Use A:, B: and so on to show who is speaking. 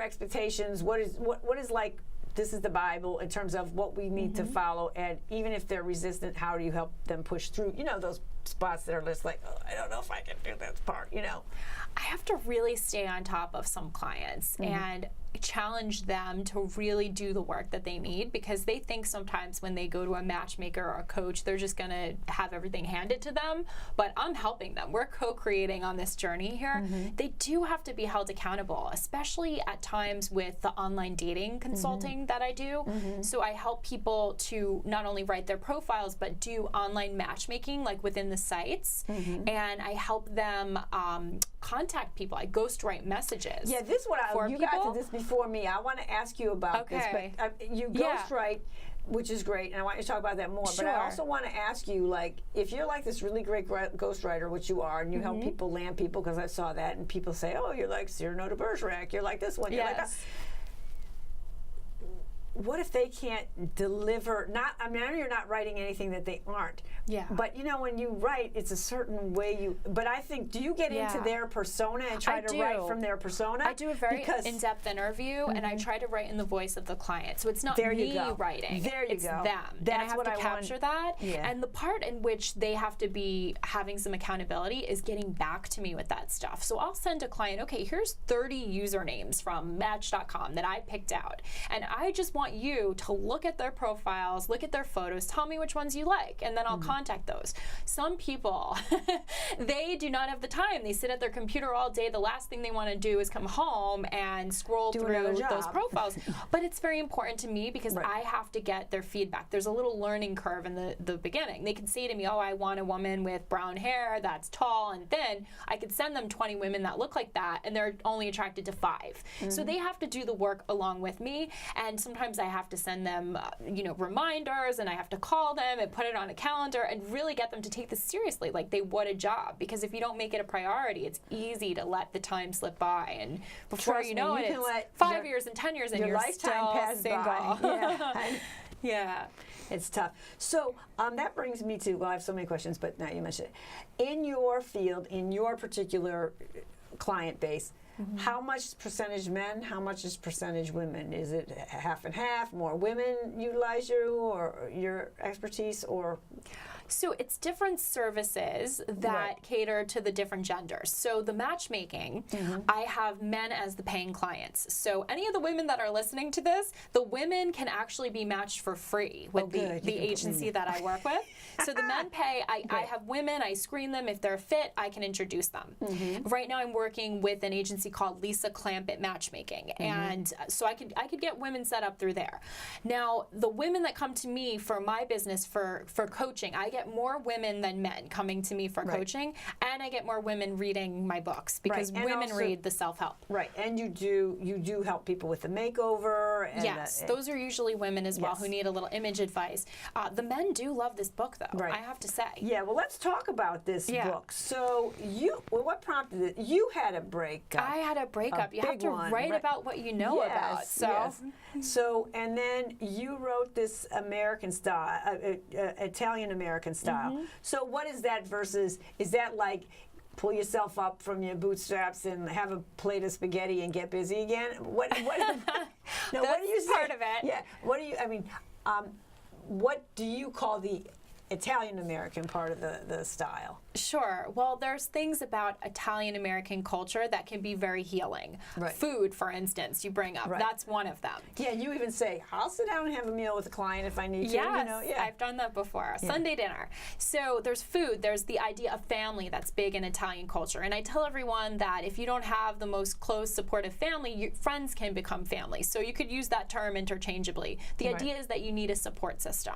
A: your expectations? What is like, this is the Bible in terms of what we need to follow, and even if they're resistant, how do you help them push through? You know, those spots that are just like, oh, I don't know if I can do this part, you know.
B: I have to really stay on top of some clients and challenge them to really do the work that they need, because they think sometimes when they go to a matchmaker or a coach, they're just gonna have everything handed to them, but I'm helping them. We're co-creating on this journey here. They do have to be held accountable, especially at times with the online dating consulting that I do. So I help people to not only write their profiles, but do online matchmaking, like within the sites, and I help them contact people. I ghostwrite messages.
A: Yeah, this is what you got to this before me. I want to ask you about this, but you ghostwrite, which is great, and I want you to talk about that more. But I also want to ask you, like, if you're like this really great ghostwriter, which you are, and you help people land people, because I saw that, and people say, oh, you're like Cyrano de Bergerac, you're like this one, you're like that. What if they can't deliver? I mean, I know you're not writing anything that they aren't. Yeah. But you know, when you write, it's a certain way you. But I think, do you get into their persona and try to write from their persona?
B: I do a very in-depth interview, and I try to write in the voice of the client. So it's not me writing. It's them. That's and I have to capture that. Yeah. And the part in which they have to be having some accountability is getting back to me with that stuff. So I'll send a client, okay, here's 30 usernames from Match.com that I picked out, and I just want you to look at their profiles, look at their photos, tell me which ones you like, and then I'll contact those. Some people, they do not have the time. They sit at their computer all day. The last thing they want to do is come home and scroll through those profiles. But it's very important to me, because I have to get their feedback. There's a little learning curve in the beginning. They can say to me, oh, I want a woman with brown hair that's tall and thin. I could send them 20 women that look like that, and they're only attracted to 5. So they have to do the work along with me, and sometimes I have to send them, you know, reminders, and I have to call them and put it on a calendar and really get them to take this seriously, like they would a job. Because if you don't make it a priority, it's easy to let the time slip by, and before you know it, it's 5 years and 10 years, and you're still single. Yeah,
A: it's tough. So that brings me to, well, I have so many questions, but now you mentioned it. In your field, in your particular client base, how much percentage men, how much is percentage women? Is it half and half? More women utilize you or your expertise, or?
B: So it's different services that cater to the different genders. So the matchmaking, I have men as the paying clients. So any of the women that are listening to this, the women can actually be matched for free with the agency that I work with. So the men pay. I have women, I screen them. If they're fit, I can introduce them. Right now I'm working with an agency called Lisa Clampett Matchmaking. And so I could get women set up through there. Now, the women that come to me for my business for coaching, I get more women than men coming to me for coaching, and I get more women reading my books, because women read the self-help.
A: Right, and you do help people with the makeover. And
B: yes, those are usually women as well who need a little image advice. The men do love this book, though, I have to say. Yeah,
A: well, let's talk about this book. So what prompted it? You had a breakup.
B: I had a breakup. You have to write about what you know about.
A: So, and then you wrote this American style, Italian American style. So what is that versus, is that like pull yourself up from your bootstraps and have a plate of spaghetti and get busy again? What do you say?
B: Part of it.
A: Yeah. What do you, I mean, what do you call the Italian American part of the style?
B: Sure. Well, there's things about Italian American culture that can be very healing. Food, for instance, you bring up. That's one of them.
A: Yeah, you even say, I'll sit down and have a meal with a client if I need to.
B: Yes, you know? I've done that before. Sunday dinner. So there's food. There's the idea of family that's big in Italian culture. And I tell everyone that if you don't have the most close, supportive family, friends can become family. So you could use that term interchangeably. The idea is that you need a support system.